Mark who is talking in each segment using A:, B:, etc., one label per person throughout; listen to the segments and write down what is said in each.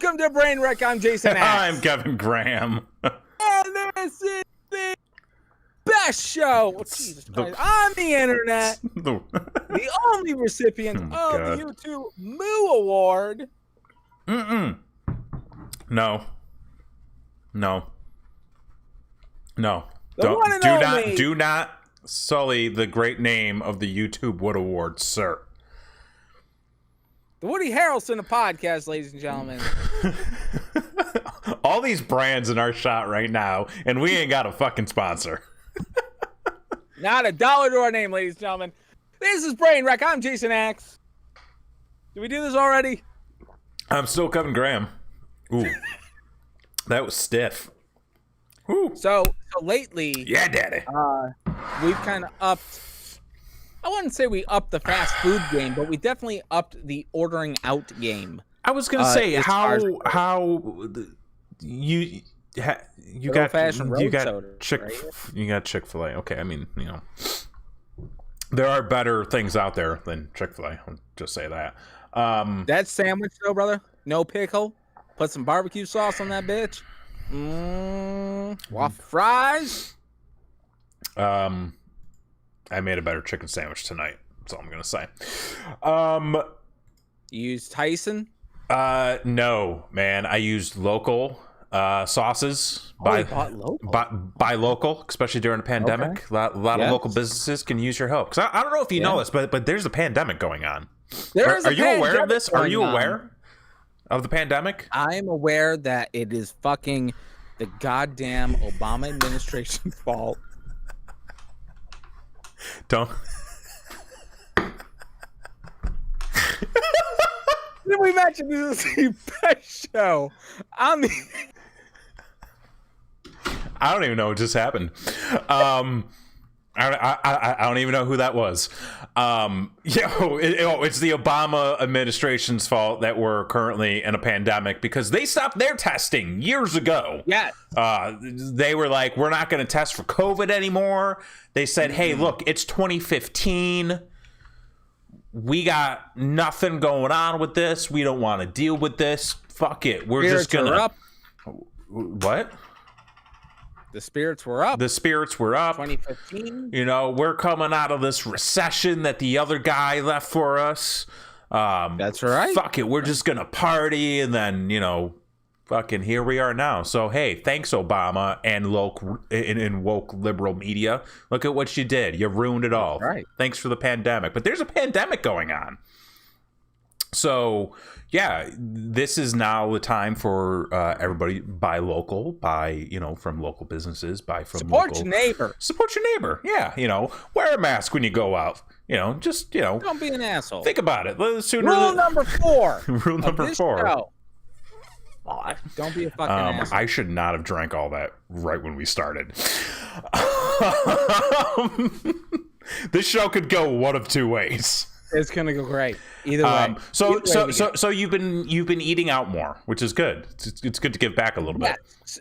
A: Welcome to Brainwreck. I'm Jason Axe.
B: I'm Kevin Graham.
A: And this is the best show Jesus Christ, on the internet. The only recipient of the YouTube Moo Award.
B: No. Do not sully the great name of the YouTube Wood Award, sir.
A: The Woody Harrelson of podcast, ladies and gentlemen.
B: All these brands in our shot right now, and we ain't got a fucking sponsor.
A: Not a dollar to our name, ladies and gentlemen. This is Brainwreck. I'm Jason Axe. Did we do this already?
B: I'm still Kevin Graham. Ooh, that was stiff. Ooh.
A: So lately,
B: yeah, daddy.
A: We've kind of upped. I wouldn't say we upped the fast food game, but we definitely upped the ordering out game.
B: I was gonna say how you got Chick-fil-A. Okay, I mean, you know, there are better things out there than Chick-fil-A. I'll just say that.
A: That sandwich though, brother, no pickle. Put some barbecue sauce on that bitch. Waffle fries.
B: I made a better chicken sandwich tonight. That's all I'm gonna say.
A: You used Tyson?
B: No, man. I used local sauces. Buy local, especially during a pandemic. Okay. A lot of local businesses can use your help. Because I don't know if you know this, but there's a pandemic going on. Are you aware of this? Are you aware of the pandemic?
A: I am aware that it is fucking the goddamn Obama administration's fault.
B: Don't.
A: Did we mention this is the best show on the?
B: I don't even know what just happened. I don't even know who that was. It's the Obama administration's fault that we're currently in a pandemic because they stopped their testing years ago.
A: Yes.
B: They were like, we're not going to test for COVID anymore. They said, hey, look, it's 2015. We got nothing going on with this. We don't want to deal with this. Fuck it. We're just going to... What?
A: The spirits were up. 2015.
B: You know, we're coming out of this recession that the other guy left for us.
A: That's right.
B: Fuck it. We're just going to party. And then, you know, fucking here we are now. So, hey, thanks, Obama and woke liberal media. Look at what you did. You ruined it all.
A: Right.
B: Thanks for the pandemic. But there's a pandemic going on. So, yeah, this is now the time for everybody buy local, from local businesses,
A: Support your neighbor.
B: Support your neighbor. Yeah, wear a mask when you go out. Don't
A: be an asshole.
B: Think about it.
A: Rule number 4.
B: Rule number 4.
A: Show. Don't be a fucking asshole.
B: I should not have drank all that right when we started. This show could go one of two ways.
A: It's gonna go great either way.
B: So you've been eating out more, which is good. It's good to give back a little bit.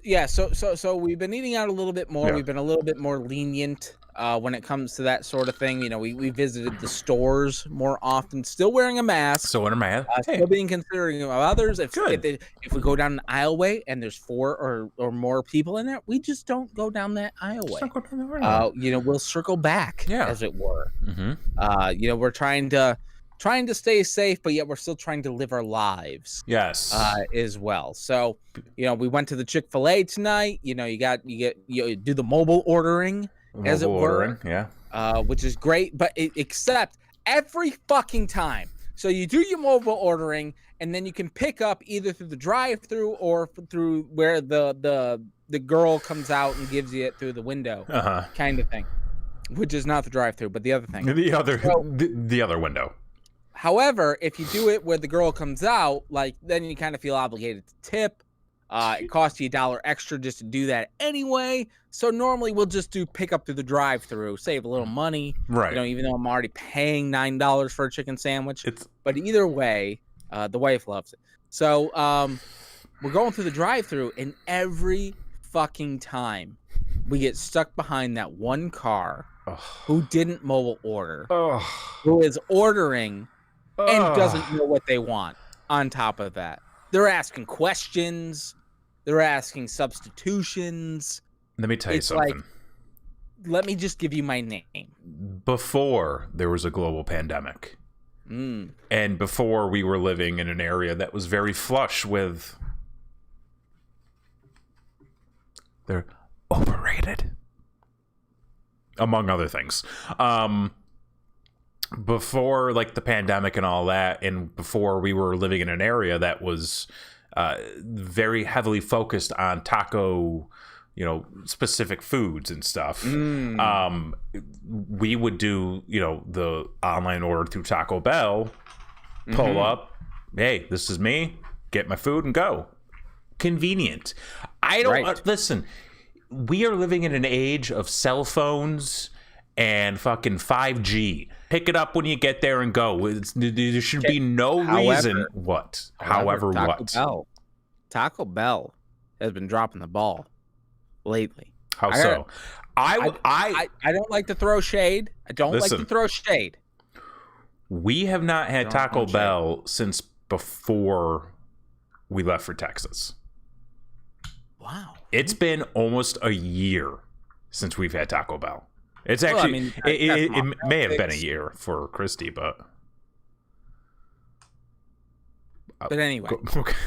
A: Yeah. So we've been eating out a little bit more.
B: Yeah.
A: We've been a little bit more lenient when it comes to that sort of thing. We visited the stores more often, still wearing a mask.
B: So in a mask,
A: still being considering of others. If we go down an aisleway and there's 4 or more people in there, we just don't go down that aisleway. We'll circle back, as it were.
B: Mm-hmm.
A: We're trying to stay safe, but yet we're still trying to live our lives.
B: Yes.
A: As well. So, we went to the Chick-fil-A tonight. You do the mobile ordering, as it were.
B: Yeah.
A: Which is great, but except every fucking time. So you do your mobile ordering, and then you can pick up either through the drive-through or through where the girl comes out and gives you it through the window, kind of thing. Which is not the drive-through, but the other thing.
B: The other window.
A: However, if you do it where the girl comes out, then you kind of feel obligated to tip. It costs you $1 extra just to do that anyway. So normally we'll just do pick up through the drive-through, save a little money.
B: Right.
A: Even though I'm already paying $9 for a chicken sandwich. But either way, the wife loves it. So we're going through the drive-through, and every fucking time we get stuck behind that one car who didn't mobile order, who is ordering and doesn't know what they want on top of that. They're asking questions. They're asking substitutions.
B: Let me tell you something.
A: Like, let me just give you my name.
B: Before there was a global pandemic, and before we were living in an area that was very flush with... They're overrated, among other things. Before like the pandemic and all that, and before we were living in an area that was very heavily focused on taco, specific foods and stuff. We would do, the online order through Taco Bell, pull up, hey, this is me, get my food and go. Convenient. I don't listen. We are living in an age of cell phones and fucking 5G. Pick it up when you get there and go. There should be no reason. What? However,
A: Taco Bell has been dropping the ball lately.
B: How so?
A: I don't like to throw shade. I don't like to throw shade.
B: We have not had Taco Bell since before we left for Texas.
A: Wow.
B: It's been almost a year since we've had Taco Bell. It's actually, it may have been a year for Christy, but
A: anyway.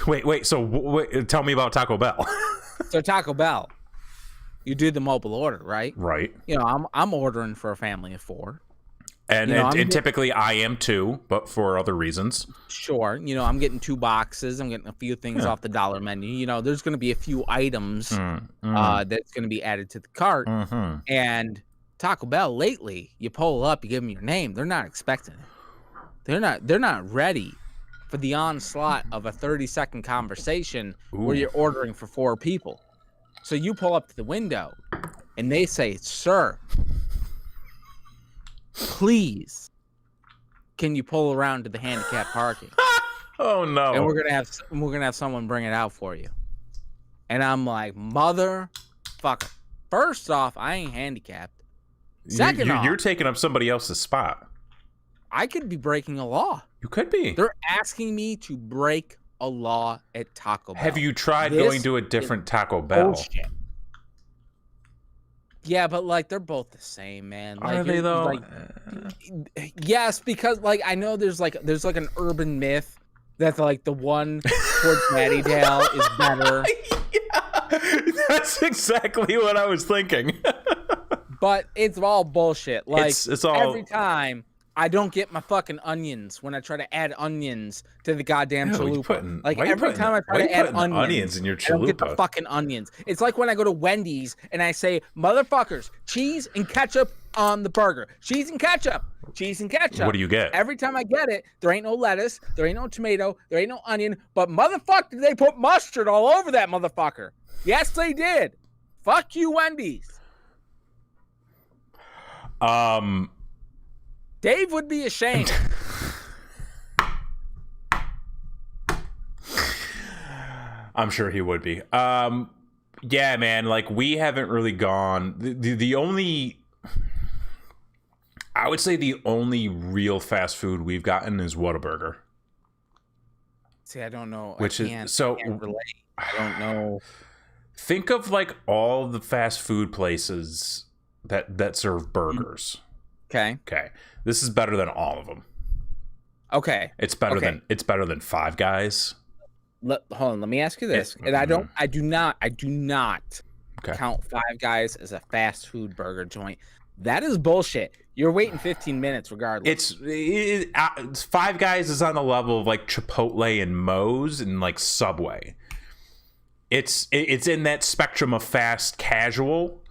B: Wait. So tell me about Taco Bell.
A: So Taco Bell, you do the mobile order, right?
B: Right.
A: I'm ordering for a family of 4.
B: And typically I am too, but for other reasons. Sure.
A: I'm getting 2 boxes. I'm getting a few things off the dollar menu. There's going to be a few items that's going to be added to the cart. And Taco Bell lately, you pull up, you give them your name. They're not expecting it. They're not ready for the onslaught of a 30-second conversation where you're ordering for 4 people. So you pull up to the window and they say, "Sir, please, can you pull around to the handicap parking?"
B: Oh no!
A: And we're gonna have someone bring it out for you. And I'm like, motherfucker. First off, I ain't handicapped. Second off,
B: you're taking up somebody else's spot.
A: I could be breaking a law.
B: You could be.
A: They're asking me to break a law at Taco Bell.
B: Have you tried going to a different Taco Bell?
A: Bullshit. Yeah, but they're both the same, man.
B: Are they though?
A: Yes, because I know there's an urban myth that the one towards Mattydale is better.
B: Yeah, that's exactly what I was thinking.
A: But it's all bullshit.
B: It's all...
A: every time I don't get my fucking onions when I try to add onions to the goddamn chalupa. Every time I try to add
B: onions in your chalupa,
A: I don't get the fucking onions. It's like when I go to Wendy's and I say, "Motherfuckers, cheese and ketchup on the burger. Cheese and ketchup. Cheese and ketchup."
B: What do you get?
A: Every time I get it, there ain't no lettuce, there ain't no tomato, there ain't no onion, but motherfucker, they put mustard all over that motherfucker. Yes, they did. Fuck you, Wendy's. Dave would be ashamed.
B: I'm sure he would be. Yeah, man, we haven't really gone. The only, I would say the only real fast food we've gotten is Whataburger.
A: See, I don't know.
B: I can't relate.
A: I don't know.
B: Think of all the fast food places that serve burgers.
A: Okay.
B: This is better than all of them.
A: Okay.
B: It's better than Five Guys.
A: Hold on, let me ask you this. And I do not count Five Guys as a fast food burger joint. That is bullshit. You're waiting 15 minutes regardless.
B: It's Five Guys is on the level of Chipotle and Moe's and Subway. It's in that spectrum of fast casual,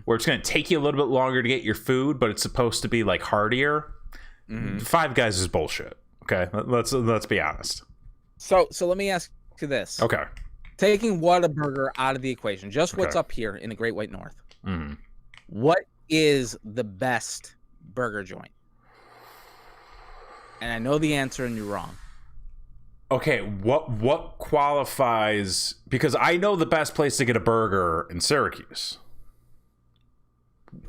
B: where it's going to take you a little bit longer to get your food, but it's supposed to be heartier. Five Guys is bullshit. Okay, let's be honest.
A: So let me ask you this.
B: Okay.
A: Taking Whataburger out of the equation, just what's up here in the Great White North. What is the best burger joint? And I know the answer and you're wrong.
B: Okay, what qualifies, because I know the best place to get a burger in Syracuse.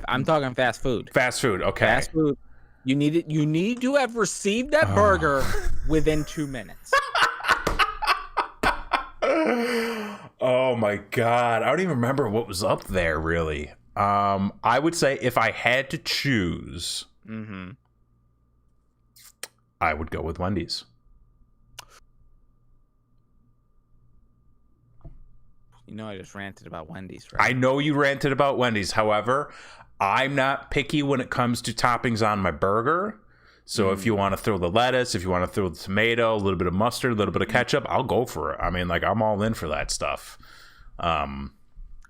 A: I'm talking fast food.
B: Fast food, okay.
A: Fast food. You need to have received that burger within 2 minutes.
B: Oh my god, I don't even remember what was up there really. I would say if I had to choose, I would go with Wendy's.
A: You know, I just ranted about Wendy's, right?
B: I know you ranted about Wendy's. However, I'm not picky when it comes to toppings on my burger. So if you want to throw the lettuce, if you want to throw the tomato, a little bit of mustard, a little bit of ketchup, I'll go for it. I mean, like, I'm all in for that stuff.
A: I'm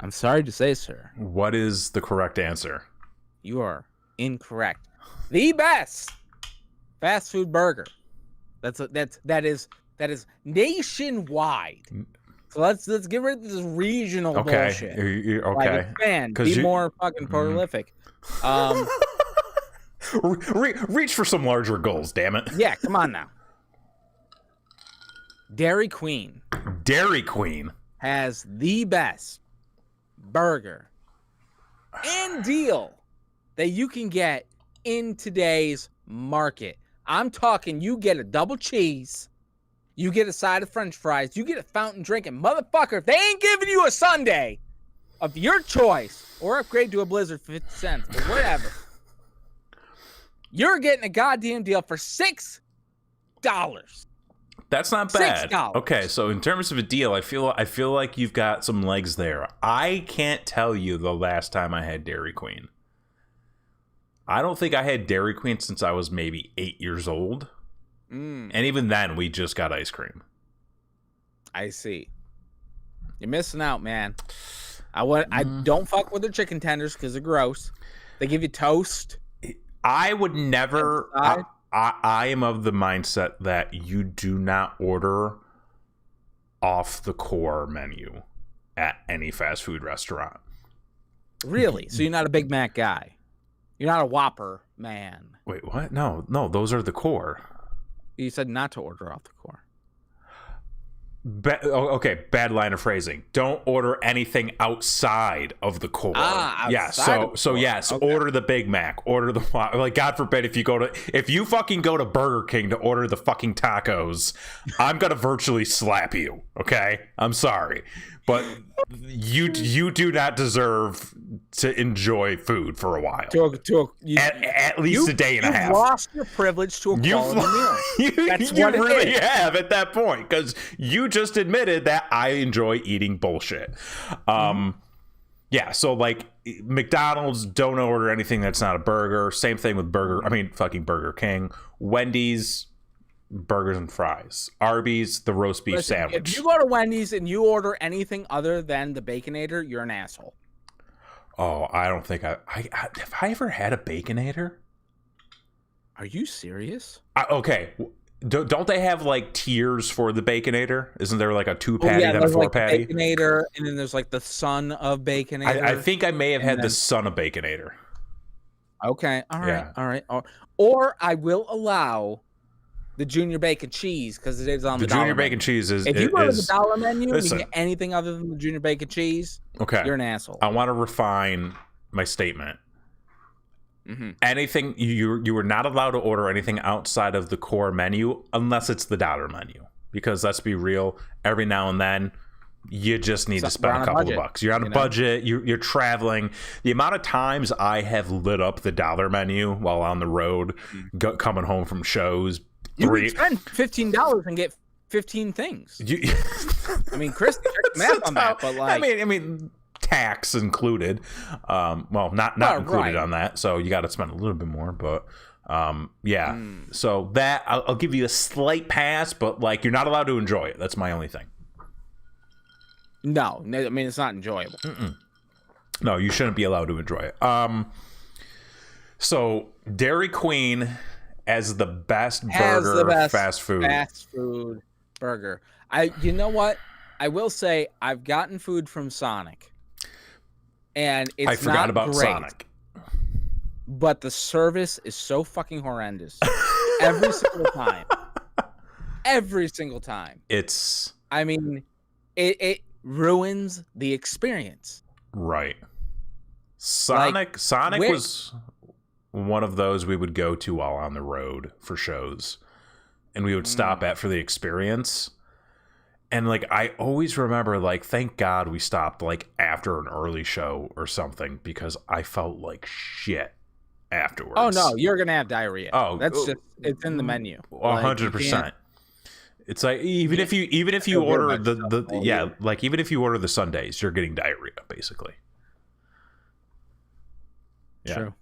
A: sorry to say, sir.
B: What is the correct answer?
A: You are incorrect. The best fast food burger. That is nationwide. So let's get rid of this regional bullshit.
B: Okay.
A: Like, expand, be more fucking prolific.
B: Reach for some larger goals, damn it.
A: Yeah, come on now. Dairy Queen has the best burger and deal that you can get in today's market. I'm talking, you get a double cheese, you get a side of French fries, you get a fountain drink, and motherfucker, if they ain't giving you a sundae of your choice, or upgrade to a Blizzard for 50 cents, or whatever, you're getting a goddamn deal for $6.
B: That's not bad.
A: $6.
B: Okay, so in terms of a deal, I feel like you've got some legs there. I can't tell you the last time I had Dairy Queen. I don't think I had Dairy Queen since I was maybe 8 years old. And even then, we just got ice cream.
A: I see. You're missing out, man. I don't fuck with their chicken tenders because they're gross. They give you toast.
B: I would never. I am of the mindset that you do not order off the core menu at any fast food restaurant.
A: Really? So you're not a Big Mac guy? You're not a Whopper man?
B: Wait, what? No, those are the core.
A: You said not to order off the core.
B: Okay, bad line of phrasing. Don't order anything outside of the core.
A: Yeah,
B: so yes, okay. Order the Big Mac, order the, like, God forbid if you fucking go to Burger King to order the fucking tacos, I'm gonna virtually slap you. Okay, I'm sorry, but you do not deserve to enjoy food for a while. At least a day and a half.
A: You've lost your privilege to a quality meal.
B: You really have at that point, because you just admitted that I enjoy eating bullshit. Yeah, so like McDonald's, don't order anything that's not a burger. Same thing with fucking Burger King. Wendy's, burgers and fries. Arby's, the roast beef sandwich.
A: If you go to Wendy's and you order anything other than the Baconator, you're an asshole.
B: Oh, I don't think have I ever had a Baconator?
A: Are you serious?
B: Okay. Don't they have like tiers for the Baconator? Isn't there like a 2-patty then a 4-patty?
A: Baconator, and then there's like the son of Baconator.
B: I think I may have had the son of Baconator.
A: Okay, all right. Or I will allow the Junior Bacon Cheese because it is on the
B: Junior Bacon Cheese is.
A: If you go to the dollar menu and you get anything other than the Junior Bacon Cheese,
B: okay,
A: you're an asshole.
B: I want to refine my statement. Anything you are not allowed to order anything outside of the core menu unless it's the dollar menu, because let's be real, every now and then you just need to spend a couple of bucks. You're on a budget, you're traveling. The amount of times I have lit up the dollar menu while on the road, coming home from shows.
A: You can spend $15 and get 15 things. I mean, Chris, check the math on that, but like,
B: I mean, tax included. Well, not included on that, so you got to spend a little bit more. But yeah, so that I'll give you a slight pass, but like, you're not allowed to enjoy it. That's my only thing.
A: No, I mean, it's not enjoyable.
B: No, you shouldn't be allowed to enjoy it. So Dairy Queen as the best fast food
A: burger. You know what? I will say I've gotten food from Sonic, and it's
B: I forgot about
A: great, Sonic, but the service is so fucking horrendous every single time. Every single time. I mean, it ruins the experience.
B: Right. Sonic was one of those we would go to while on the road for shows, and we would stop at for the experience. And like I always remember, like, thank God we stopped like after an early show or something, because I felt like shit afterwards.
A: Oh no, you're gonna have diarrhea.
B: Oh,
A: that's just it's in the menu.
B: 100%. It's like even if you order even if you order the sundaes, you're getting diarrhea basically. Yeah.
A: True.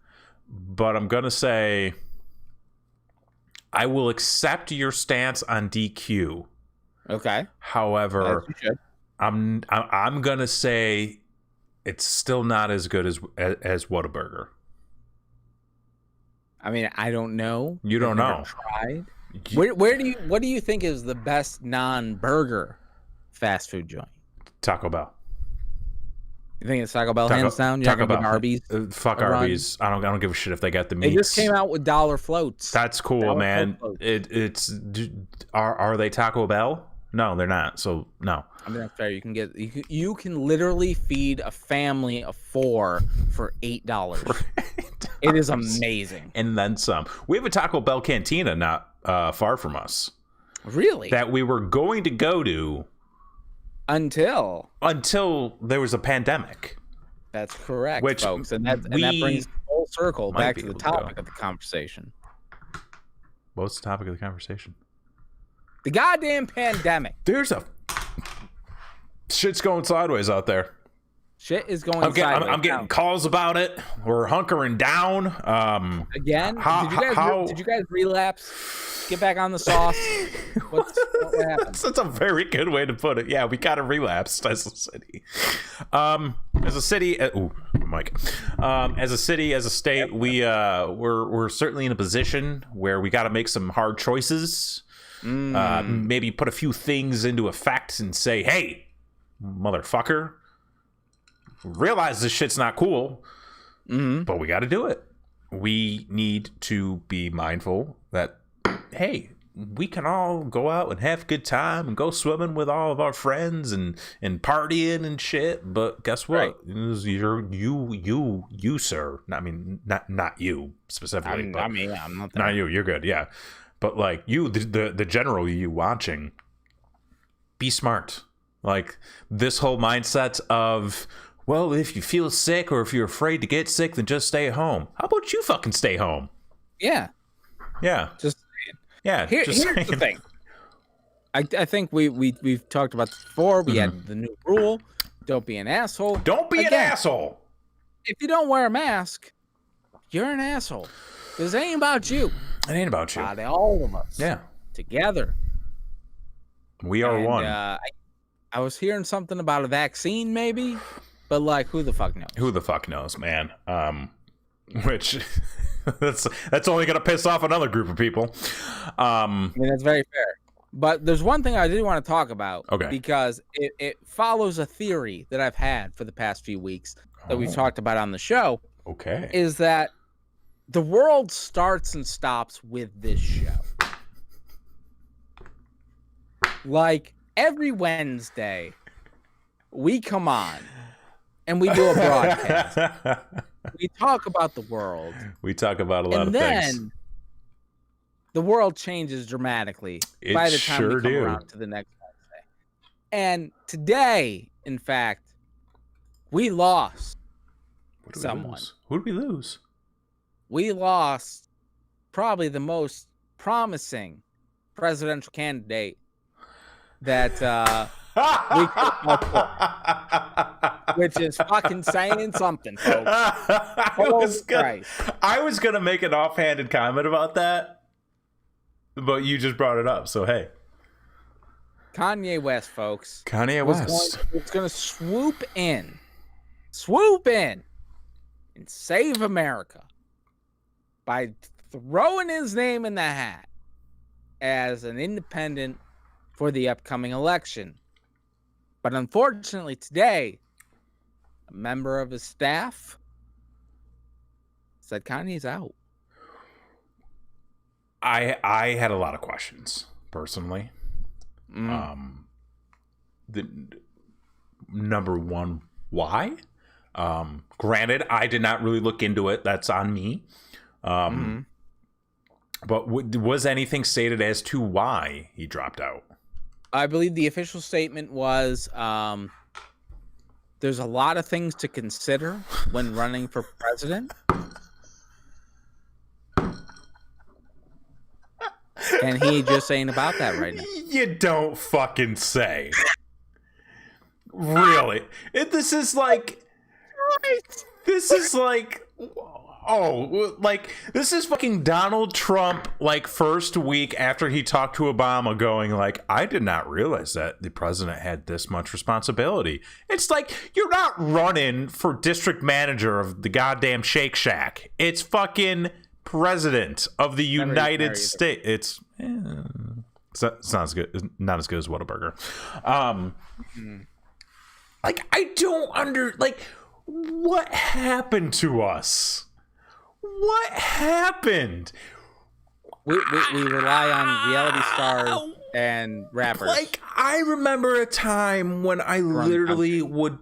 B: But I'm gonna say I will accept your stance on DQ.
A: Okay.
B: However, I'm gonna say it's still not as good as Whataburger.
A: I mean, I don't know.
B: You don't know.
A: Tried. What do you think is the best non-burger fast food joint?
B: Taco Bell.
A: You think it's Taco Bell hands down? You're not gonna give Arby's?
B: Fuck Arby's. I don't give a shit if they got the meats.
A: They just came out with dollar floats.
B: That's cool, man. Are they Taco Bell? No, they're not. So no.
A: I mean, that's fair. You can literally feed a family of 4 for $8. It is amazing.
B: And then some. We have a Taco Bell cantina not far from us.
A: Really?
B: That we were going to go to until there was a pandemic.
A: That's correct, folks. And that brings full circle back to the topic of the conversation.
B: What's the topic of the conversation?
A: The goddamn pandemic.
B: There's shit's going sideways out there.
A: Shit is going sideways.
B: I'm getting calls about it. We're hunkering down.
A: Again? Did you guys relapse? Get back on the sauce? What happened?
B: That's a very good way to put it. Yeah, we got to relapse as a city. As a city, Mike. As a city, as a state, we're certainly in a position where we got to make some hard choices. Maybe put a few things into effect and say, hey, motherfucker, realize this shit's not cool, but we got to do it. We need to be mindful that, hey, we can all go out and have a good time and go swimming with all of our friends and partying and shit. But guess what? Right. You, sir. I mean, not you specifically.
A: I'm not.
B: Not you. You're good. Yeah. But like you, the general you watching, be smart. Like this whole mindset of, well, if you feel sick or if you're afraid to get sick, then just stay at home. How about you fucking stay home?
A: Yeah.
B: Yeah.
A: Just
B: yeah.
A: Here's the thing. I think we've talked about this before. We had the new rule: don't be an asshole.
B: Don't be an asshole.
A: If you don't wear a mask, you're an asshole. This ain't about you.
B: It ain't about you.
A: About all of us.
B: Yeah.
A: Together.
B: We are one.
A: I was hearing something about a vaccine, maybe, but like, who the fuck knows?
B: Who the fuck knows, man? Which that's only gonna piss off another group of people.
A: I mean, that's very fair. But there's one thing I did want to talk about.
B: Okay.
A: Because it follows a theory that I've had for the past few weeks that we've talked about on the show.
B: Okay.
A: Is that the world starts and stops with this show. Like every Wednesday, we come on and we do a broadcast. We talk about the world.
B: We talk about a lot of things. And then
A: the world changes dramatically by the time we come around to the next Wednesday. And today, in fact, we lost someone.
B: Who did we lose?
A: We lost probably the most promising presidential candidate that we could hope for, which is fucking saying something, folks.
B: I was gonna make an offhanded comment about that, but you just brought it up, so hey.
A: Kanye West, folks.
B: Kanye West.
A: It's gonna swoop in, and save America by throwing his name in the hat as an independent for the upcoming election. But unfortunately today, a member of his staff said Kanye's out.
B: I had a lot of questions, personally. The number one, why? Granted, I did not really look into it. That's on me. But was anything stated as to why he dropped out?
A: I believe the official statement was there's a lot of things to consider when running for president. And he just ain't about that right now.
B: You don't fucking say. Really? This is like... This is like... Oh, like, this is fucking Donald Trump, like, first week after he talked to Obama going, like, I did not realize that the president had this much responsibility. It's like, you're not running for district manager of the goddamn Shake Shack. It's fucking president of the United States. It's not as good. It's not as good as Whataburger. Like, I don't like, what happened to us? What happened?
A: We rely on reality stars and rappers.
B: Like, I remember a time when I literally would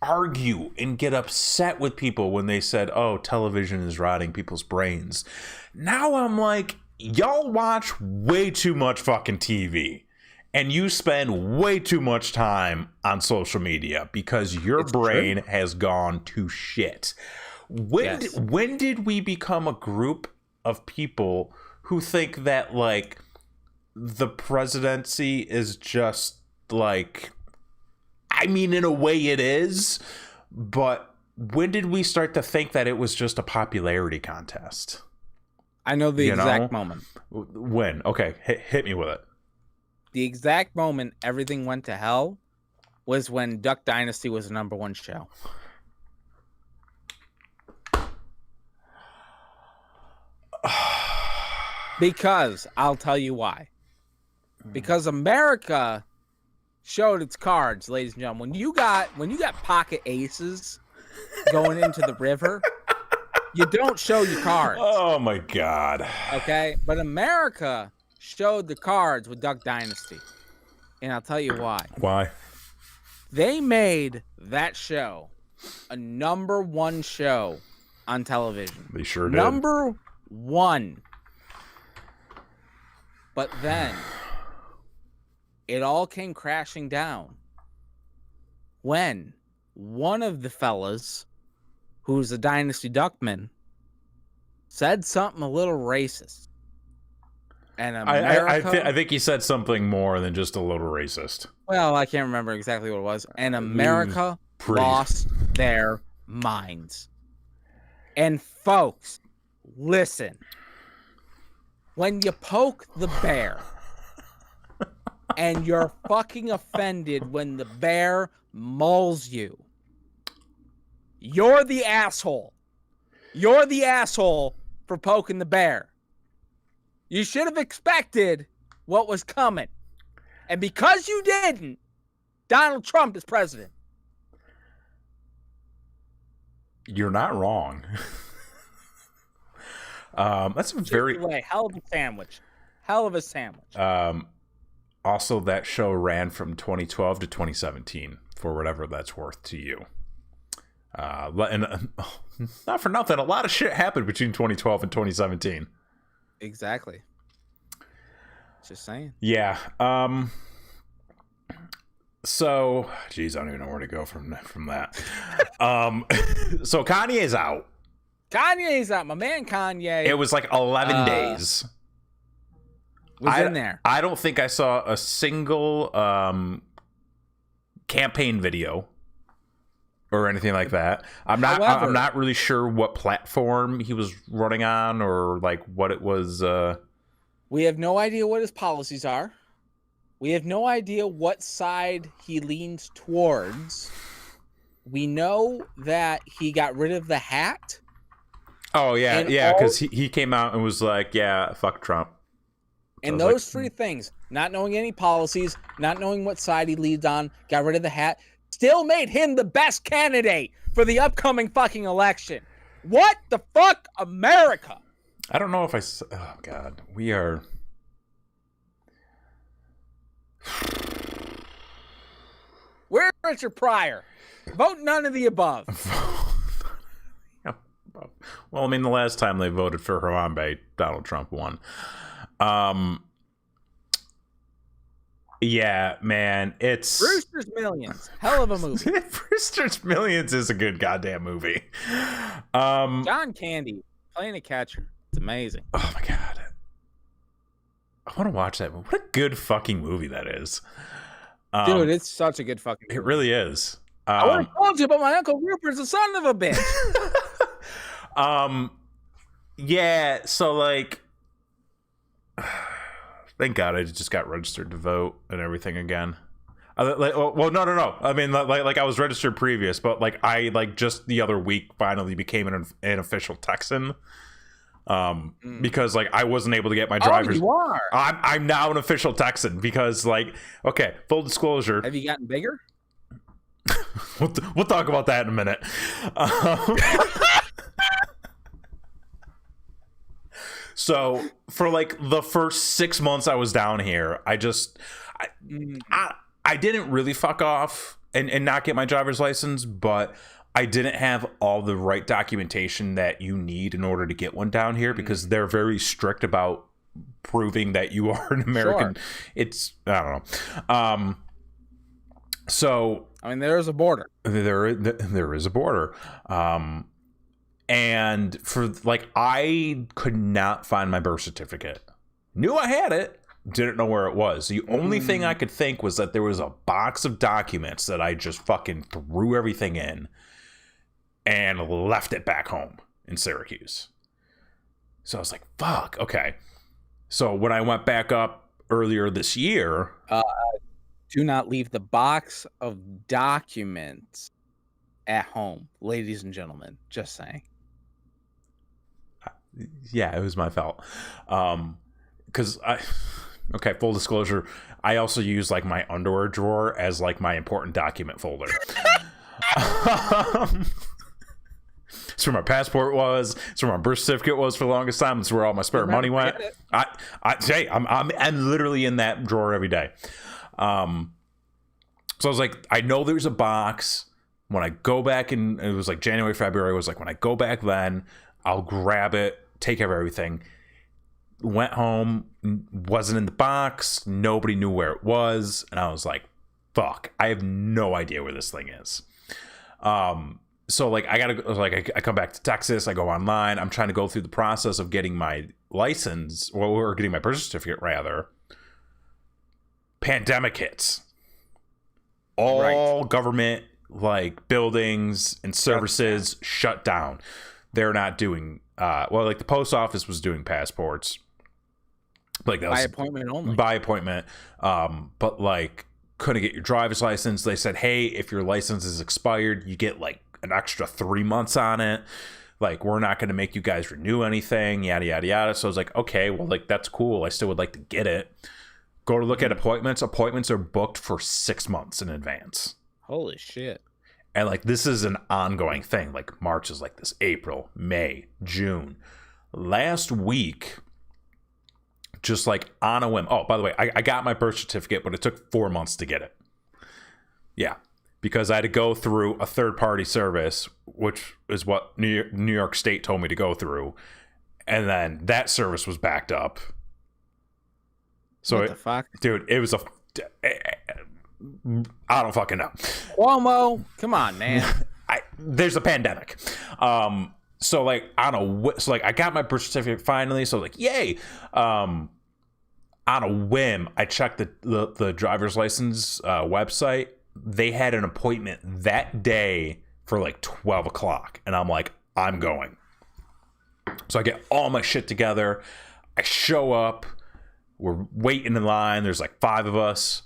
B: argue and get upset with people when they said, oh, television is rotting people's brains. Now I'm like, y'all watch way too much fucking TV. And you spend way too much time on social media because your brain has gone to shit. When did we become a group of people who think that, like, the presidency is just, like, I mean, in a way it is, but when did we start to think that it was just a popularity contest?
A: I know the exact moment.
B: When? Okay, hit me with it.
A: The exact moment everything went to hell was when Duck Dynasty was the #1 show. Because I'll tell you why. Because America showed its cards, ladies and gentlemen. When you got pocket aces going into the river, you don't show your cards.
B: Oh my God.
A: Okay? But America showed the cards with Duck Dynasty. And I'll tell you why.
B: Why?
A: They made that show a #1 show on television.
B: They sure did.
A: #1. But then it all came crashing down when one of the fellas, who's a Dynasty Duckman, said something a little racist. And America,
B: I think he said something more than just a little racist.
A: Well, I can't remember exactly what it was. And America lost their minds. And folks, listen. When you poke the bear and you're fucking offended when the bear mauls you, you're the asshole. You're the asshole for poking the bear. You should have expected what was coming. And because you didn't, Donald Trump is president.
B: You're not wrong. That's a very
A: hell of a sandwich. Hell of a sandwich.
B: Also, that show ran from 2012 to 2017, for whatever that's worth to you. And not for nothing, a lot of shit happened between 2012 and 2017.
A: Exactly. Just saying.
B: Yeah. So, geez, I don't even know where to go from that. So Kanye's out.
A: Kanye's out. My man Kanye.
B: It was like 11 days.
A: Was in there.
B: I don't think I saw a single campaign video or anything like that. I'm not really sure what platform he was running on or like what it was.
A: We have no idea what his policies are. We have no idea what side he leans towards. We know that he got rid of the hat.
B: Oh, yeah, because he came out and was like, yeah, fuck Trump.
A: And those three things, not knowing any policies, not knowing what side he leads on, got rid of the hat, still made him the best candidate for the upcoming fucking election. What the fuck, America?
B: I don't know if oh, God, we are...
A: Where's Richard Pryor? Vote none of the above.
B: Well, I mean, the last time they voted for Harambe, Donald Trump won. Yeah, man, it's
A: Brewster's Millions. Hell of a movie.
B: Brewster's Millions is a good goddamn movie.
A: John Candy playing a catcher. It's amazing.
B: Oh my god, I want to watch that movie. What a good fucking movie that is.
A: Dude, it's such a good fucking movie.
B: It really is.
A: I would have told you, but my Uncle Rupert's a son of a bitch.
B: Yeah, so like, thank God I just got registered to vote and everything again. Well, no. I mean, like I was registered previous, but like I just the other week finally became an official Texan. Because like I wasn't able to get my driver's.
A: Oh, you are.
B: I'm now an official Texan because like, okay, full disclosure.
A: Have you gotten bigger?
B: We'll talk about that in a minute. So for like the first 6 months I was down here, I didn't really fuck off and not get my driver's license, but I didn't have all the right documentation that you need in order to get one down here because they're very strict about proving that you are an American. Sure. It's, I don't know. So
A: I mean, there is a border.
B: There is a border. And for like, I could not find my birth certificate. Knew I had it, didn't know where it was. The only thing I could think was that there was a box of documents that I just fucking threw everything in and left it back home in Syracuse. So I was like, fuck, okay. So when I went back up earlier this year...
A: do not leave the box of documents at home, ladies and gentlemen. Just saying.
B: Yeah, it was my fault. Because okay, full disclosure, I also use like my underwear drawer as like my important document folder. It's where my passport was. It's where my birth certificate was for the longest time. It's where all my spare money went. I'm literally in that drawer every day. So I was like, I know there's a box. When I go back in, it was like January, February, was like, when I go back then, I'll grab it, take care of everything. Went home, wasn't in the box. Nobody knew where it was. And I was like, fuck, I have no idea where this thing is. So like, I come back to Texas, I go online, I'm trying to go through the process of getting my license or getting my birth certificate rather. Pandemic hits. All government like buildings and services shut down. They're not doing like the post office was doing passports. Like that was
A: by appointment only.
B: By appointment. But like couldn't get your driver's license. They said, hey, if your license is expired, you get like an extra 3 months on it. Like, we're not going to make you guys renew anything, yada, yada, yada. So I was like, okay, well, like, that's cool. I still would like to get it. Go to look at appointments. Appointments are booked for 6 months in advance.
A: Holy shit.
B: And like, this is an ongoing thing. Like, March is like this, April, May, June. Last week, just like on a whim. Oh, by the way, I got my birth certificate, but it took 4 months to get it. Yeah. Because I had to go through a third-party service, which is what New York State told me to go through. And then that service was backed up. So
A: what the fuck?
B: Dude, it was I don't fucking know.
A: Cuomo, come on, man.
B: There's a pandemic. So like, I don't know. So like, I got my birth certificate finally. So like, yay. On a whim, I checked the driver's license website. They had an appointment that day for like 12 o'clock. And I'm like, I'm going. So I get all my shit together. I show up. We're waiting in line. There's like 5 of us.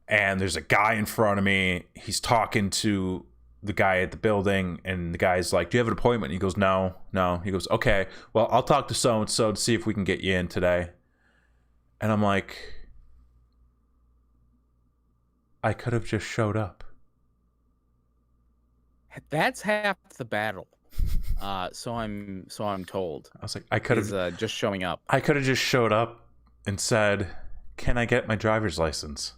B: And there's a guy in front of me. He's talking to the guy at the building. And the guy's like, do you have an appointment? And he goes, no. He goes, okay, well, I'll talk to so-and-so to see if we can get you in today. And I'm like, I could have just showed up.
A: That's half the battle. So I'm told.
B: I was like, I could have
A: just showing up.
B: I could have just showed up and said, "Can I get my driver's license?"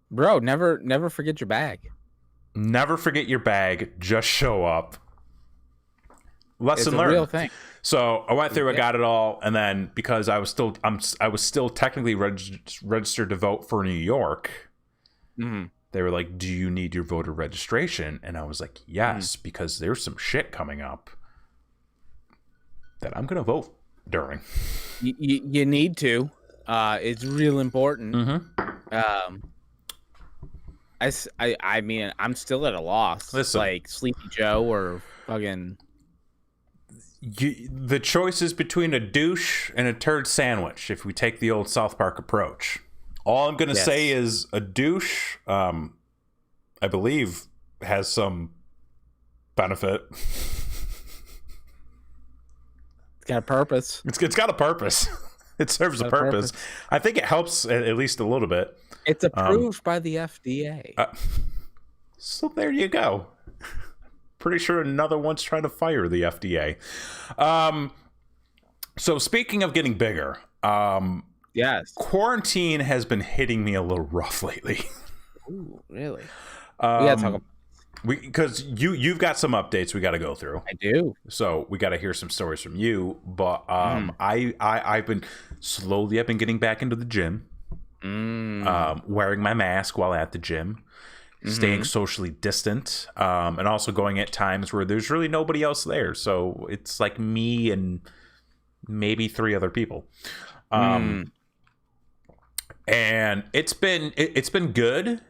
A: Bro, never forget your bag.
B: Never forget your bag. Just show up. Lesson learned.
A: It's a real thing.
B: So I went through, I got it all, and then because I was still technically registered to vote for New York. They were like, do you need your voter registration? And I was like, yes, because there's some shit coming up that I'm going to vote during.
A: You need to. It's real important. I mean, I'm still at a loss.
B: Listen,
A: like Sleepy Joe or fucking...
B: the choice is between a douche and a turd sandwich if we take the old South Park approach. All I'm going to say is a douche, I believe, has some benefit.
A: It's got a purpose.
B: It's got a purpose. It serves a purpose. I think it helps at least a little bit.
A: It's approved by the FDA.
B: So there you go. Pretty sure another one's trying to fire the FDA. So speaking of getting bigger,
A: yes,
B: quarantine has been hitting me a little rough lately.
A: Ooh, really? We gotta talk about
B: because you've got some updates we got to go through.
A: I do.
B: So we got to hear some stories from you. But I've been getting back into the gym, wearing my mask while at the gym, staying socially distant, and also going at times where there's really nobody else there. So it's like me and maybe 3 other people. And it's been good.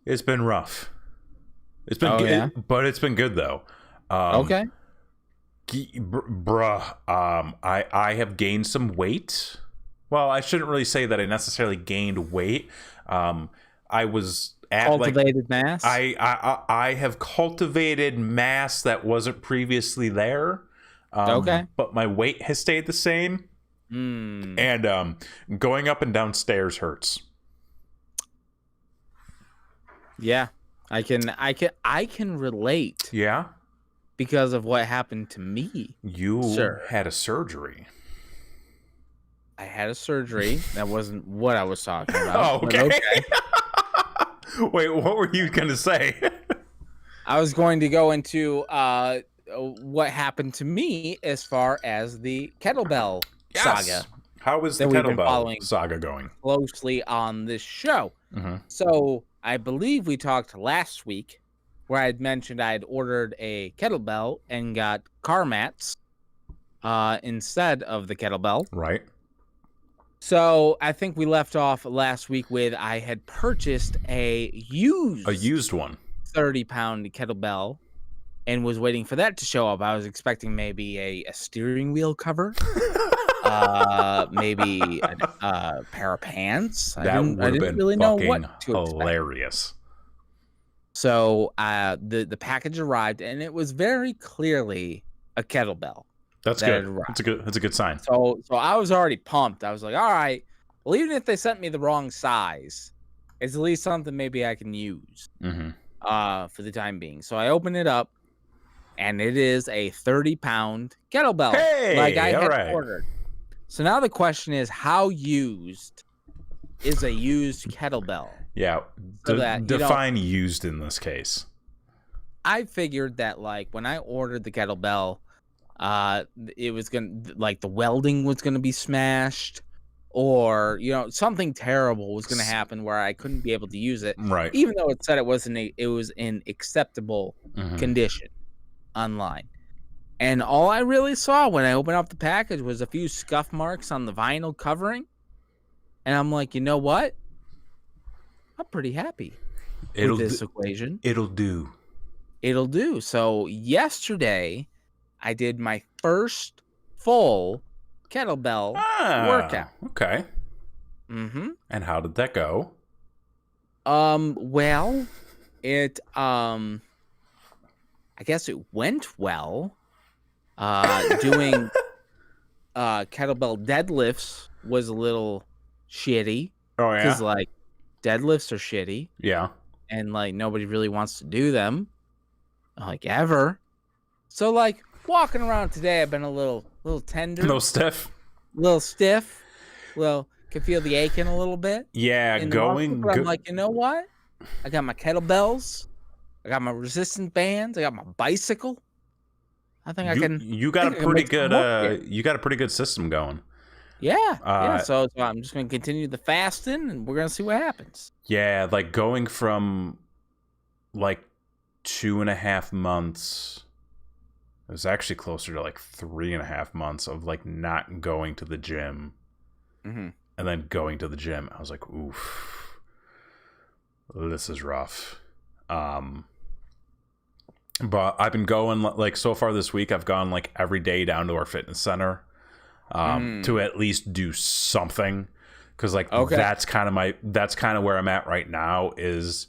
B: It's been rough. It's been good, but it's been good though.
A: Okay.
B: Bruh, I have gained some weight. Well, I shouldn't really say that I necessarily gained weight. I was at
A: cultivated mass.
B: I have cultivated mass that wasn't previously there. But my weight has stayed the same. And going up and down stairs hurts.
A: Yeah, I can relate.
B: Yeah,
A: because of what happened to me.
B: You had a surgery.
A: I had a surgery. That wasn't what I was talking about.
B: Oh, okay. Wait, what were you gonna say?
A: I was going to go into what happened to me as far as the Kettlebell Saga.
B: How is the Kettlebell Saga going?
A: Closely on this show. So I believe we talked last week where I had mentioned I had ordered a kettlebell and got car mats instead of the kettlebell.
B: Right.
A: So I think we left off last week with I had purchased a used
B: one,
A: 30-pound kettlebell and was waiting for that to show up. I was expecting maybe a steering wheel cover. Maybe a pair of pants. I didn't really know what to
B: hilarious.
A: Expect. So the package arrived, and it was very clearly a kettlebell.
B: That's good. That's a good sign.
A: So I was already pumped. I was like, all right, well, even if they sent me the wrong size, it's at least something maybe I can use for the time being. So I open it up, and it is a 30-pound kettlebell, like I had ordered. So now the question is, how used is a used kettlebell?
B: Yeah, define used in this case.
A: I figured that like when I ordered the kettlebell, it was the welding was gonna be smashed, or something terrible was gonna happen where I couldn't be able to use it.
B: Right.
A: Even though it said it was in acceptable condition online. And all I really saw when I opened up the package was a few scuff marks on the vinyl covering. And I'm like, you know what? I'm pretty happy with this equation.
B: It'll do.
A: It'll do. So yesterday, I did my first full kettlebell workout.
B: Okay. And how did that go?
A: Well, it I guess it went well. Doing kettlebell deadlifts was a little shitty.
B: Oh yeah,
A: because like deadlifts are shitty.
B: Yeah,
A: and like nobody really wants to do them, like ever. So like walking around today, I've been a little tender,
B: a little stiff,
A: can feel the aching a little bit.
B: Yeah,
A: I'm like, you know what? I got my kettlebells, I got my resistance bands, I got my bicycle. I think I can.
B: You got a pretty good. You got a pretty good system going.
A: Yeah. So I'm just going to continue the fasting, and we're going to see what happens.
B: Yeah, like going from like 2.5 months. It was actually closer to like 3.5 months of like not going to the gym, and then going to the gym. I was like, oof, this is rough. But I've been going like so far this week. I've gone like every day down to our fitness center to at least do something, because like that's kind of where I'm at right now, is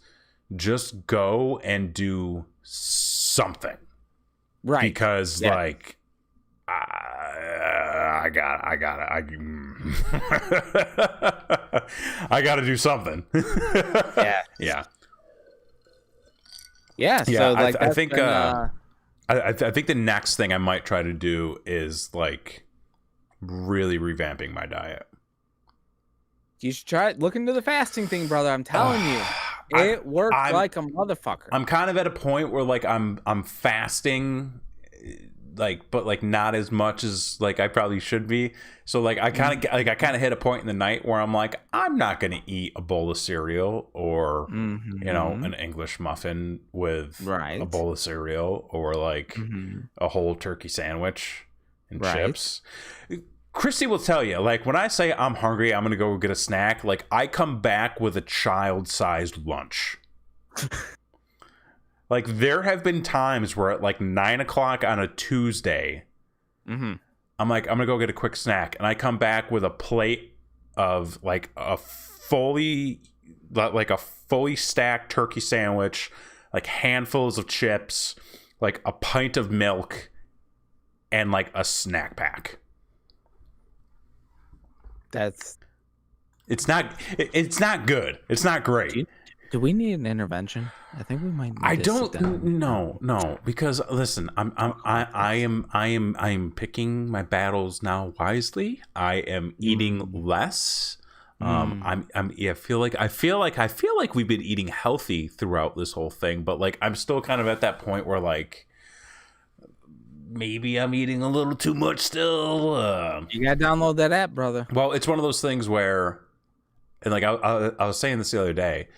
B: just go and do something,
A: right?
B: Because like I gotta do something.
A: Yeah. So like
B: I think I think the next thing I might try to do is like really revamping my diet.
A: You should try it. Look into the fasting thing, brother. I'm telling you, it works like a motherfucker.
B: I'm kind of at a point where like I'm fasting, like, but like not as much as like I probably should be. So like I kind of hit a point in the night where I'm like, I'm not gonna eat a bowl of cereal or you know, an English muffin with a bowl of cereal, or like a whole turkey sandwich and chips. Christy will tell you, like, when I say I'm hungry, I'm gonna go get a snack, like I come back with a child-sized lunch. Like, there have been times where at like 9 o'clock on a Tuesday, I'm like, I'm gonna go get a quick snack, and I come back with a plate of like a fully stacked turkey sandwich, like handfuls of chips, like a pint of milk, and like a snack pack. It's not good. It's not great.
A: Do we need an intervention? I think we might need
B: no, because listen, I am picking my battles now wisely. I am eating less. I feel like we've been eating healthy throughout this whole thing, but like I'm still kind of at that point where like maybe I'm eating a little too much still.
A: You gotta download that app, brother.
B: Well, it's one of those things where, and like I was saying this the other day,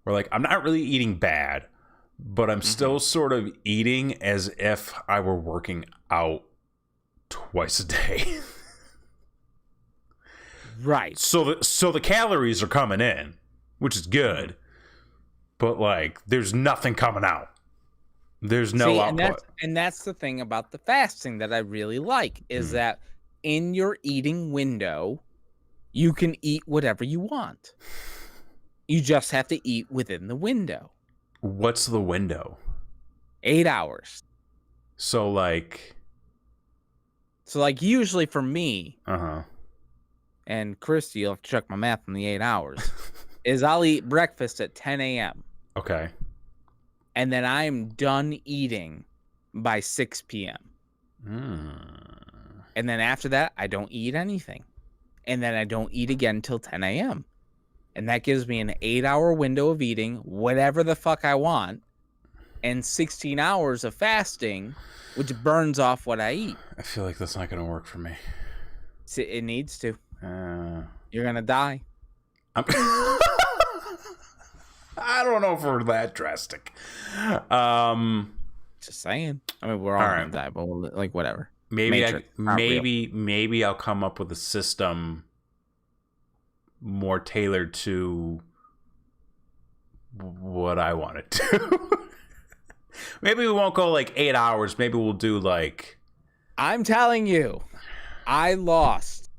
B: where like I'm not really eating bad, but I'm still sort of eating as if I were working out twice a day.
A: Right.
B: So the calories are coming in, which is good, but like there's nothing coming out. There's no output.
A: And that's the thing about the fasting that I really like, is that in your eating window, you can eat whatever you want. You just have to eat within the window.
B: What's the window?
A: 8 hours.
B: So like
A: usually for me, and Christy, you'll have to check my math on the 8 hours, is I'll eat breakfast at 10 a.m.
B: Okay.
A: And then I'm done eating by 6 p.m. And then after that, I don't eat anything. And then I don't eat again until 10 a.m. And that gives me an 8-hour window of eating whatever the fuck I want, and 16 hours of fasting, which burns off what I eat.
B: I feel like that's not going to work for me.
A: See, it needs to. You're going to die.
B: I don't know if we're that drastic.
A: Just saying. I mean, we're all gonna die, but like whatever.
B: Maybe I'll come up with a system more tailored to what I want to do. Maybe we won't go like 8 hours. Maybe we'll do like.
A: I'm telling you, I lost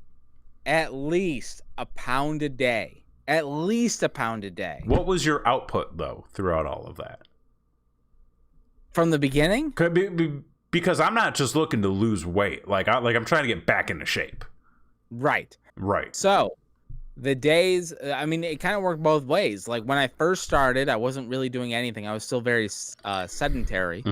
A: at least a pound a day. At least a pound a day.
B: What was your output, though, throughout all of that?
A: From the beginning?
B: Because I'm not just looking to lose weight. Like I'm trying to get back into shape.
A: Right.
B: Right.
A: So, the days, I mean, it kind of worked both ways. Like, when I first started, I wasn't really doing anything. I was still very sedentary.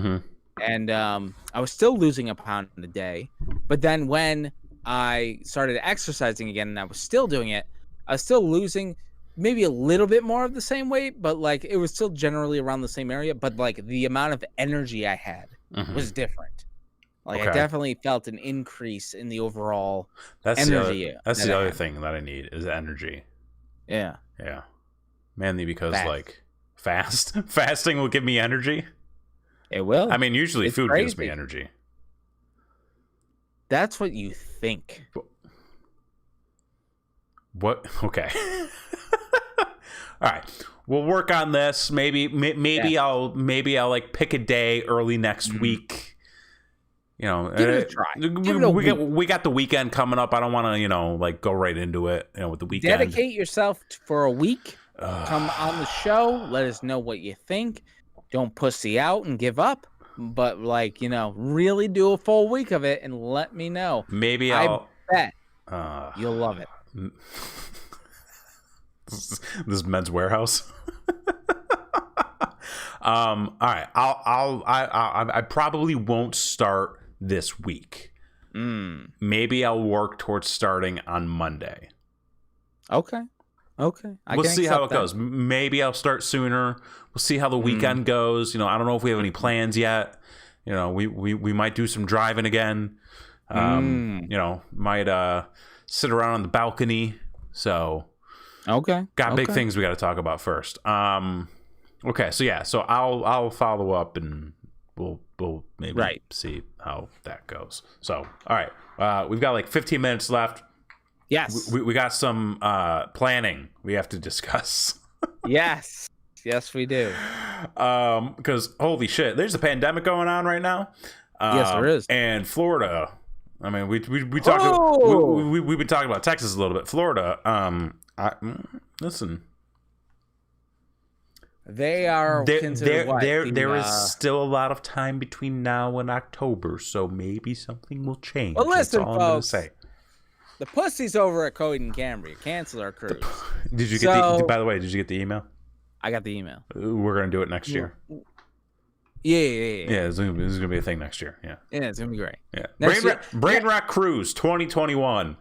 A: And I was still losing a pound a day. But then when I started exercising again and I was still doing it, I was still losing maybe a little bit more of the same weight, but like it was still generally around the same area. But like the amount of energy I had was different. Like I definitely felt an increase in the overall energy.
B: That's the other thing that I need is energy.
A: Yeah.
B: Yeah. Mainly because like fasting will give me energy.
A: It will.
B: I mean, usually food gives me energy.
A: That's what you think.
B: What? Okay. All right. We'll work on this. Maybe I'll like pick a day early next week. You know,
A: give it a try.
B: We got the weekend coming up. I don't want to, like go right into it, with the weekend.
A: Dedicate yourself for a week. Come on the show. Let us know what you think. Don't pussy out and give up. But like, really do a full week of it and let me know.
B: Maybe
A: I bet you'll love it.
B: This is Men's Warehouse. All right. I probably won't start this week. Maybe I'll work towards starting on Monday.
A: Okay.
B: We'll see how it goes. Maybe I'll start sooner. We'll see how the weekend goes. I don't know if we have any plans yet. We might do some driving again. Might sit around on the balcony. So got big things we got to talk about first. Okay, so I'll follow up and we'll maybe see how that goes. So all right, we've got like 15 minutes left.
A: Yes,
B: we got some planning we have to discuss.
A: Yes, we do.
B: Because holy shit, there's a pandemic going on right now.
A: Yes, there is.
B: And Florida. I mean, we talked. We've been talking about Texas a little bit. Florida. Listen.
A: They are considered
B: there is still a lot of time between now and October, so maybe something will change.
A: Well, listen,
B: That's all
A: folks.
B: I'm gonna say.
A: The pussies over at Cody and Cambria canceled our cruise.
B: Did you get by the way, did you get the email?
A: I got the email.
B: We're gonna do it next year.
A: Yeah.
B: Yeah, this is gonna be a thing next year. Yeah,
A: it's gonna be great.
B: Yeah, Brain Rock Cruise 2021.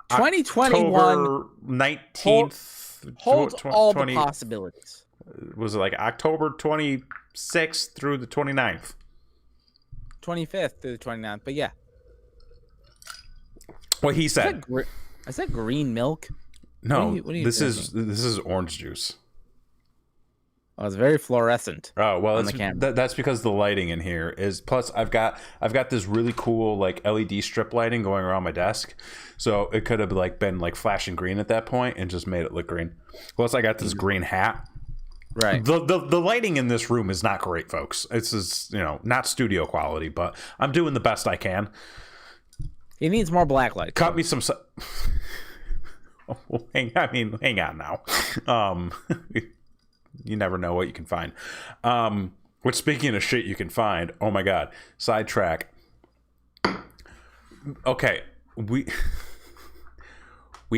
A: 2021.
B: October 19th.
A: Holds all the possibilities.
B: Was it like October 26th through the 29th?
A: 25th through the 29th, but yeah.
B: What he said.
A: Is that green milk?
B: No, this is orange juice.
A: Oh, it's very fluorescent.
B: Oh well, that's because the lighting in here is. Plus, I've got this really cool like LED strip lighting going around my desk, so it could have been flashing green at that point and just made it look green. Plus, I got this green hat.
A: Right.
B: The lighting in this room is not great, folks. It's just not studio quality, but I'm doing the best I can.
A: He needs more black light.
B: Cut me some. Hang on now. You never know what you can find. Which, speaking of shit you can find, oh my god, sidetrack. Okay, we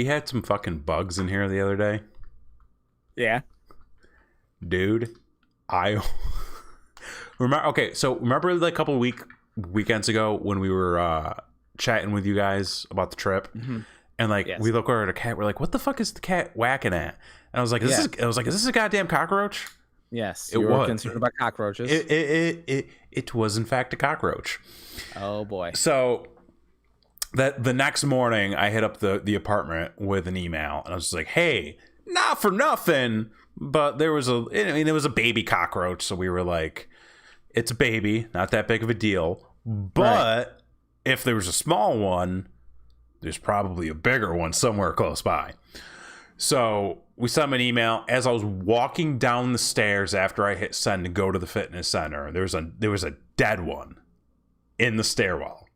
B: had some fucking bugs in here the other day.
A: Yeah.
B: Dude, I remember. Okay, so remember a couple weekends ago when we were chatting with you guys about the trip, and we look over at a cat. We're like, "What the fuck is the cat whacking at?" And I was like, "Is this a goddamn cockroach?"
A: Yes,
B: it was
A: concerned about cockroaches.
B: It was in fact a cockroach.
A: Oh boy!
B: So that the next morning, I hit up the apartment with an email, and I was just like, "Hey, not for nothing, but it was a baby cockroach." So we were like, "It's a baby, not that big of a deal." But if there was a small one, there's probably a bigger one somewhere close by. So we sent him an email. As I was walking down the stairs after I hit send to go to the fitness center, there was a dead one in the stairwell.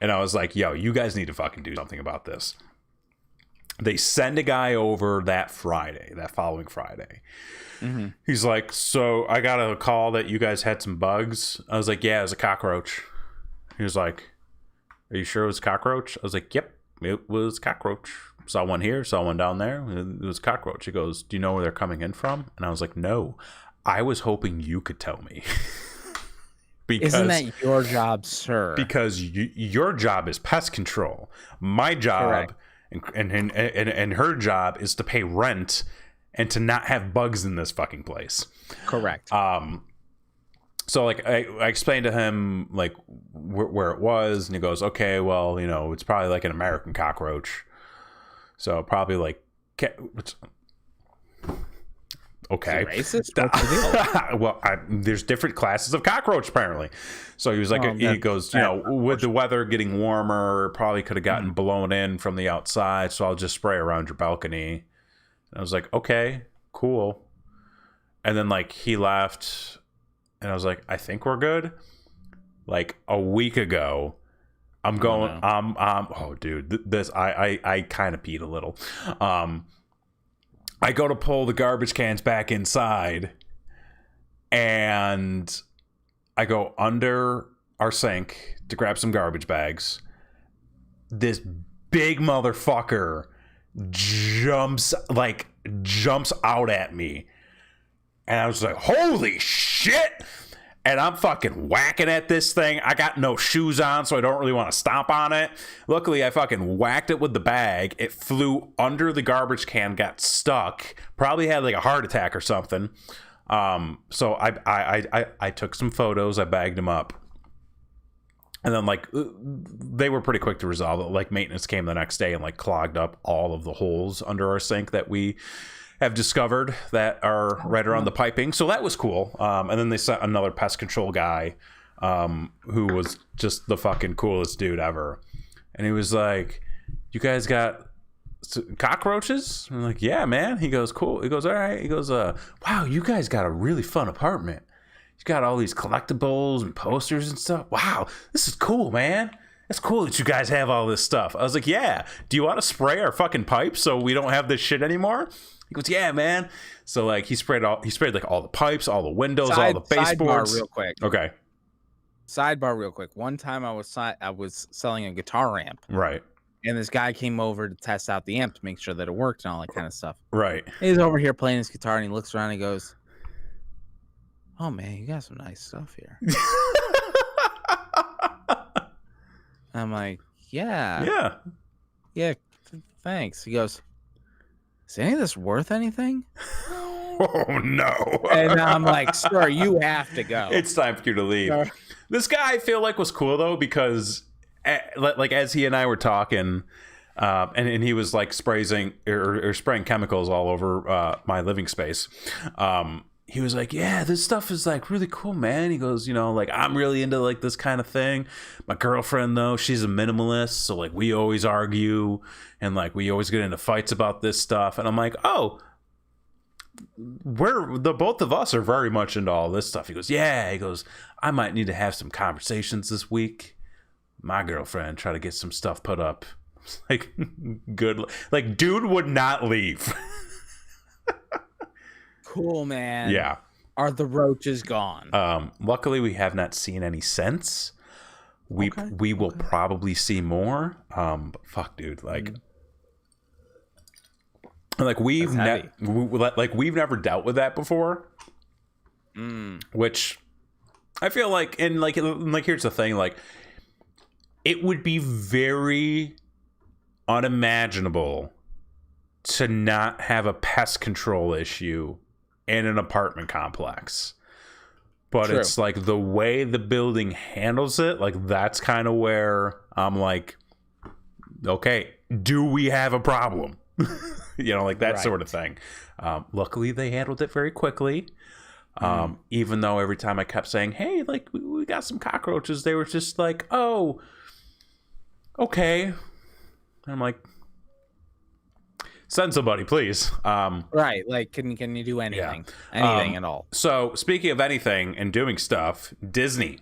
B: And I was like, yo, you guys need to fucking do something about this. They send a guy over that following Friday. Mm-hmm. He's like, so I got a call that you guys had some bugs. I was like, yeah, it was a cockroach. He was like, are you sure it was a cockroach? I was like, yep, it was a cockroach. Saw one here, saw one down there. It was a cockroach. He goes, do you know where they're coming in from? And I was like, no. I was hoping you could tell me. Because,
A: isn't that your job, sir?
B: Because your job is pest control. My job and her job is to pay rent and to not have bugs in this fucking place.
A: Correct.
B: so like I explained to him like where it was, and he goes, okay, well, you know, it's probably like an American cockroach, so probably like okay.
A: Racist? What's the deal?
B: Well, there's different classes of cockroach apparently. So he was like, he goes, you know, with the weather getting warmer, probably could have gotten blown in from the outside. So I'll just spray around your balcony. And I was like, okay, cool. And then like he left, and I was like, I think we're good. Like a week ago, I'm going. Oh, dude, this I kind of peed a little. I go to pull the garbage cans back inside, and I go under our sink to grab some garbage bags. This big motherfucker jumps out at me, and I was like, holy shit. And I'm fucking whacking at this thing. I got no shoes on, so I don't really want to stomp on it. Luckily, I fucking whacked it with the bag. It flew under the garbage can, got stuck. Probably had like a heart attack or something. So I took some photos. I bagged him up. And then like they were pretty quick to resolve it. Like maintenance came the next day and like clogged up all of the holes under our sink that we have discovered that are right around the piping. So that was cool. And then they sent another pest control guy who was just the fucking coolest dude ever. And he was like, you guys got cockroaches? I'm like, yeah, man. He goes, cool. He goes, all right. He goes, wow, you guys got a really fun apartment. You got all these collectibles and posters and stuff. Wow, this is cool, man. It's cool that you guys have all this stuff. I was like, yeah. Do you want to spray our fucking pipes so we don't have this shit anymore? He goes, yeah, man. So like he sprayed like all the pipes, all the windows, all the baseboards.
A: Sidebar real quick.
B: Okay.
A: Sidebar real quick. One time I was selling a guitar amp.
B: Right.
A: And this guy came over to test out the amp to make sure that it worked and all that kind of stuff.
B: Right.
A: He's over here playing his guitar and he looks around and he goes, oh man, you got some nice stuff here. I'm like, yeah. Thanks. He goes, is any of this worth anything?
B: Oh no.
A: And I'm like, sir, you have to go.
B: It's time for you to leave. This guy I feel like was cool though, because like as he and I were talking, and he was like spraying chemicals all over my living space. He was like, yeah, this stuff is like really cool, man. He goes, you know, like I'm really into like this kind of thing. My girlfriend though, she's a minimalist, so like we always argue and like we always get into fights about this stuff. And I'm like, oh, both of us are very much into all this stuff. He goes, yeah. He goes, I might need to have some conversations this week. My girlfriend try to get some stuff put up. It's like, good. Like, dude would not leave.
A: Cool, man.
B: Yeah.
A: Are the roaches gone?
B: Luckily we have not seen any since. We will probably see more. But fuck, dude, like we've never dealt with that before. Which I feel like, and like here's the thing, like it would be very unimaginable to not have a pest control issue in an apartment complex. But True. It's like the way the building handles it, like that's kind of where I'm like, okay, do we have a problem? You know, like that sort of thing. Luckily they handled it very quickly. Even though every time I kept saying, hey, like we got some cockroaches, they were just like, oh, okay. And I'm like, send somebody, please.
A: Right, like can you do anything? Yeah. Anything at all.
B: So speaking of anything and doing stuff, Disney.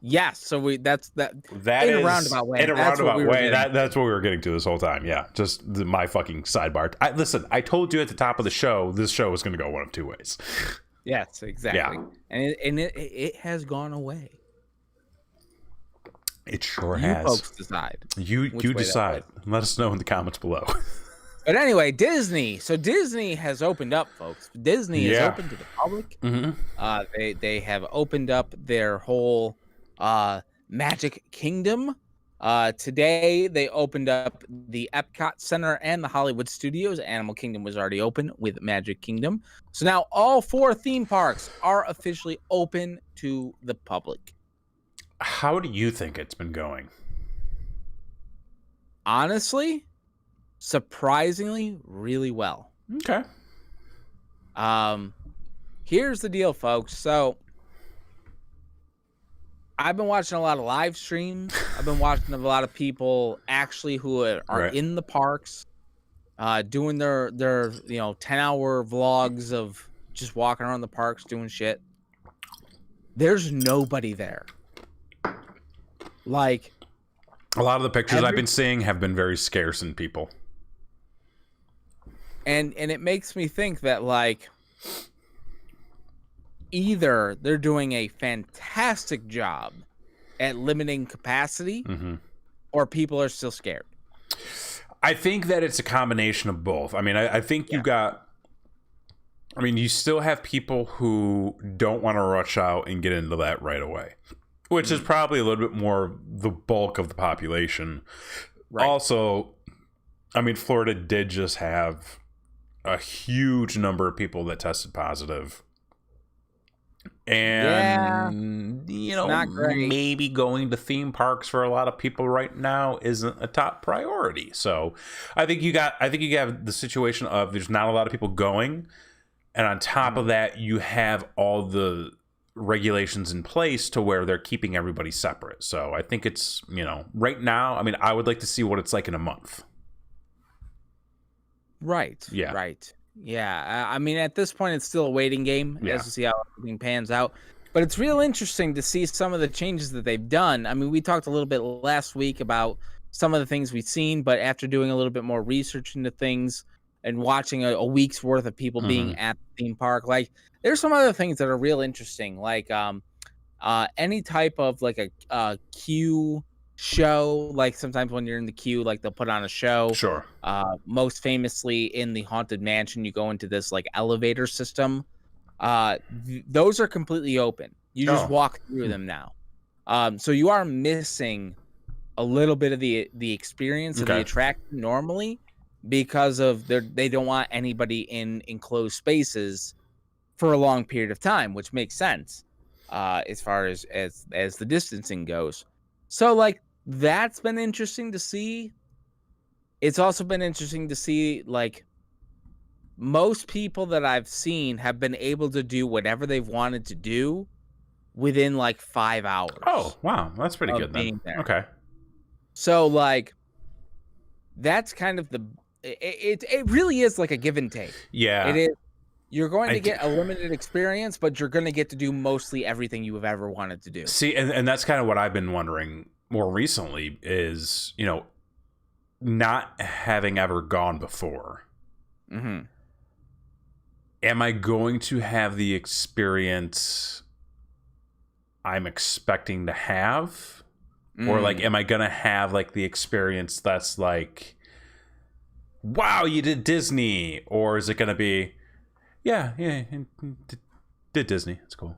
A: Yes, so that's
B: in a roundabout way. That's what we were getting to this whole time. Yeah, just my fucking sidebar. Listen, I told you at the top of the show, this show was going to go one of two ways.
A: Yes, exactly. Yeah. And it has gone away.
B: It sure has.
A: You folks decide.
B: You decide. Let us know in the comments below.
A: But anyway, Disney. So Disney has opened up, folks. Disney is open to the public. Mm-hmm. They have opened up their whole Magic Kingdom Today, they opened up the Epcot Center and the Hollywood Studios. Animal Kingdom was already open with Magic Kingdom. So now all 4 theme parks are officially open to the public.
B: How do you think it's been going?
A: Honestly, surprisingly, really well.
B: Okay.
A: Here's the deal, folks. So I've been watching a lot of live streams. I've been watching a lot of people actually who are in the parks, doing their 10-hour vlogs of just walking around the parks doing shit. There's nobody there. Like,
B: a lot of the pictures I've been seeing have been very scarce in people.
A: And it makes me think that, like, either they're doing a fantastic job at limiting capacity, or people are still scared.
B: I think that it's a combination of both. I mean, I think you still have people who don't want to rush out and get into that right away, which is probably a little bit more the bulk of the population. Right. Also, I mean, Florida did just have a huge number of people that tested positive. And, maybe going to theme parks for a lot of people right now isn't a top priority. So I think you have the situation of there's not a lot of people going. And on top of that, you have all the regulations in place to where they're keeping everybody separate. So I think it's, right now, I mean, I would like to see what it's like in a month.
A: Right.
B: Yeah.
A: Right. Yeah. I mean, at this point, it's still a waiting game as to see how everything pans out. But it's real interesting to see some of the changes that they've done. I mean, we talked a little bit last week about some of the things we've seen, but after doing a little bit more research into things and watching a week's worth of people being at the theme park, like, there's some other things that are real interesting, like any type of like a queue show. Like sometimes when you're in the queue, like they'll put on a show.
B: Sure.
A: Most famously in the Haunted Mansion, you go into this like elevator system. Those are completely open. You just walk through them now. So you are missing a little bit of the experience of the attraction normally because of they don't want anybody in enclosed spaces for a long period of time, which makes sense as far as the distancing goes. So like that's been interesting to see. It's also been interesting to see like most people that I've seen have been able to do whatever they've wanted to do within like 5 hours.
B: Oh, wow. That's pretty good then. Okay.
A: So like that's kind of it really is like a give and take.
B: Yeah.
A: It is. You're going to get a limited experience, but you're going to get to do mostly everything you have ever wanted to do.
B: See, and that's kind of what I've been wondering more recently is, not having ever gone before.
A: Mm-hmm.
B: Am I going to have the experience I'm expecting to have? Or like, am I going to have like the experience that's like, wow, you did Disney? Or is it going to be, yeah, did Disney. It's cool.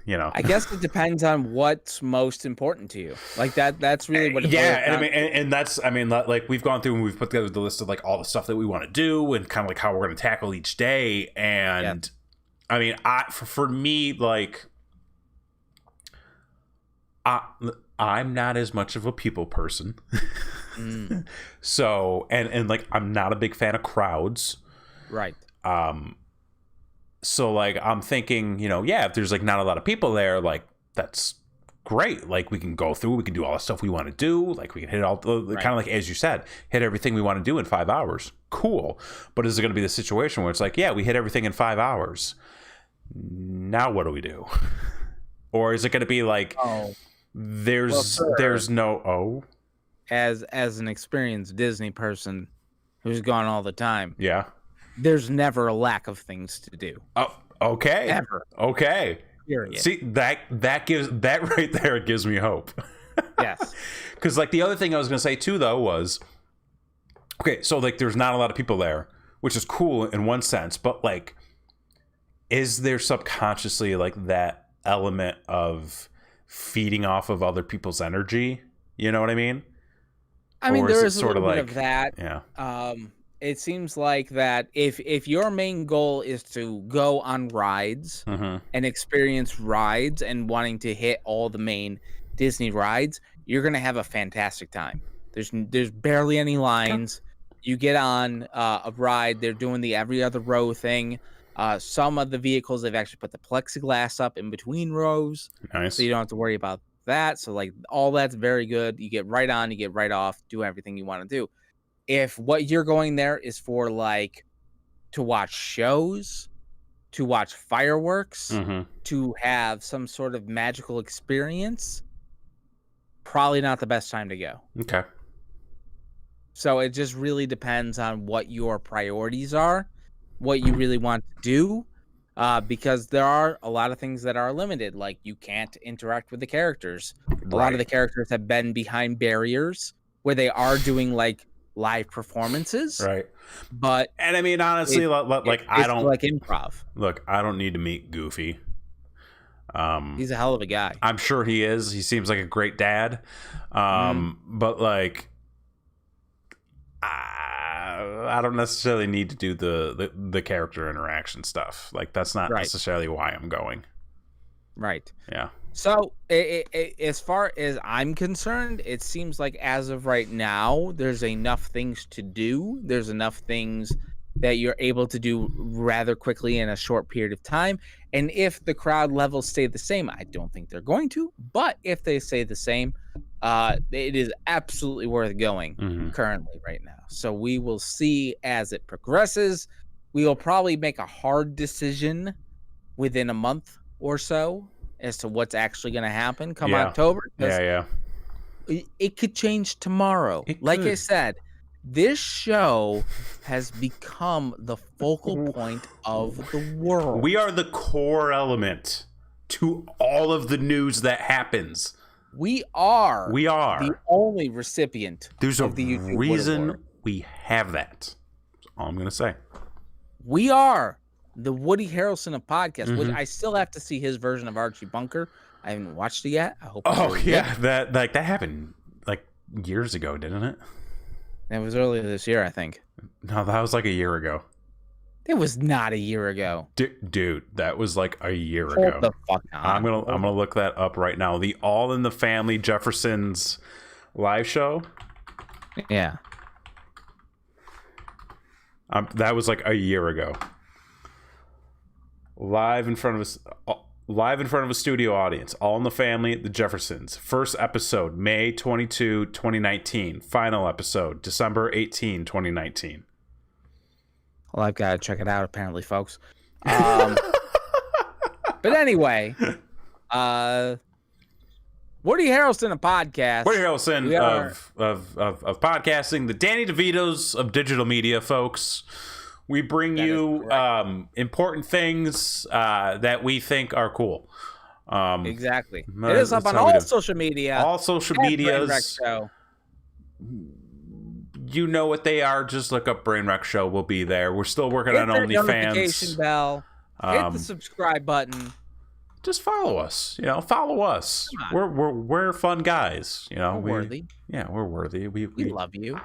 A: I guess it depends on what's most important to you. Like that's really what it
B: that's like we've gone through and we've put together the list of like all the stuff that we want to do and kind of like how we're going to tackle each day. And I mean, for me, like I'm not as much of a people person. So, and like, I'm not a big fan of crowds.
A: Right.
B: So like, I'm thinking, if there's like not a lot of people there, like that's great. Like we can go through, we can do all the stuff we want to do. Like we can hit all kind of like, as you said, hit everything we want to do in 5 hours. Cool. But is it going to be the situation where it's like, yeah, we hit everything in 5 hours. Now what do we do? Or is it going to be like, there's no,
A: as an experienced Disney person who's gone all the time.
B: Yeah.
A: There's never a lack of things to do.
B: Oh, okay.
A: Ever.
B: Okay.
A: Period.
B: See, that gives that right there, it gives me hope.
A: Yes.
B: Because like the other thing I was going to say too, though, was, okay, so like there's not a lot of people there, which is cool in one sense, but like, is there subconsciously like that element of feeding off of other people's energy? You know what I mean?
A: I mean, there is a
B: sort
A: little
B: of
A: bit
B: like,
A: of that.
B: yeah.
A: It seems like that if your main goal is to go on rides and experience rides and wanting to hit all the main Disney rides, you're gonna have a fantastic time. There's barely any lines. You get on a ride. They're doing the every other row thing. Some of the vehicles they've actually put the plexiglass up in between rows,
B: Nice.
A: so you don't have to worry about that. So like all that's very good. You get right on, you get right off, do everything you want to do. If what you're going there is for like to watch shows, to watch fireworks, to have some sort of magical experience, probably not the best time to go.
B: Okay.
A: So it just really depends on what your priorities are, what you really want to do. Because there are a lot of things that are limited, like you can't interact with the characters. A lot of the characters have been behind barriers where they are doing like live performances,
B: right?
A: And
B: I mean, honestly, I don't
A: like improv.
B: Look, I don't need to meet Goofy.
A: He's a hell of a guy.
B: I'm sure he is. He seems like a great dad. But like, I don't necessarily need to do the character interaction stuff. Like, that's not necessarily why I'm going.
A: Right.
B: Yeah.
A: So, as far as I'm concerned, it seems like as of right now, there's enough things to do. There's enough things that you're able to do rather quickly in a short period of time. And if the crowd levels stay the same, I don't think they're going to. But if they stay the same, it is absolutely worth going currently right now. So we will see as it progresses. We will probably make a hard decision within a month or so as to what's actually going to happen come October.
B: Yeah.
A: It could change tomorrow. I said, this show has become the focal point of the world.
B: We are the core element to all of the news that happens.
A: We are the only recipient.
B: There's
A: of the YouTube
B: reason we have that. That's all I'm going to say.
A: We are the Woody Harrelson of podcasts, which I still have to see his version of Archie Bunker. I haven't watched it yet. I hope.
B: Oh yeah, that happened like years ago, didn't it?
A: It was earlier this year, I think.
B: No, that was like a year ago.
A: It was not a year ago.
B: Dude, that was like a year ago.
A: Hold the fuck on.
B: I'm gonna look that up right now. The All in the Family Jeffersons live show.
A: Yeah.
B: That was like a year ago. Live in front of a studio audience. All in the Family, The Jeffersons. First episode, May 22, 2019. Final episode, December 18, 2019.
A: Well, I've got to check it out, apparently, folks. But anyway, Woody Harrelson of podcast.
B: Woody Harrelson of podcasting. The Danny DeVitos of digital media, folks. We bring you important things that we think are cool.
A: Exactly. It is up on all social media.
B: All social medias. You know what they are. Just look up Brainwreck Show. We'll be there. We're still working on OnlyFans.
A: Notification bell. Hit the subscribe button.
B: Just follow us. Follow us. We're fun guys.
A: We're worthy.
B: Yeah, we're worthy. We
A: love you.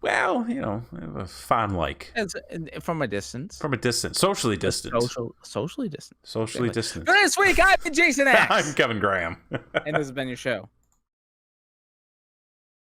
B: Well, we have a fond like.
A: From a distance.
B: Socially distant.
A: Socially distant.
B: Socially distant.
A: For this week, I've been Jason X.
B: I'm Kevin Graham.
A: And this has been your show.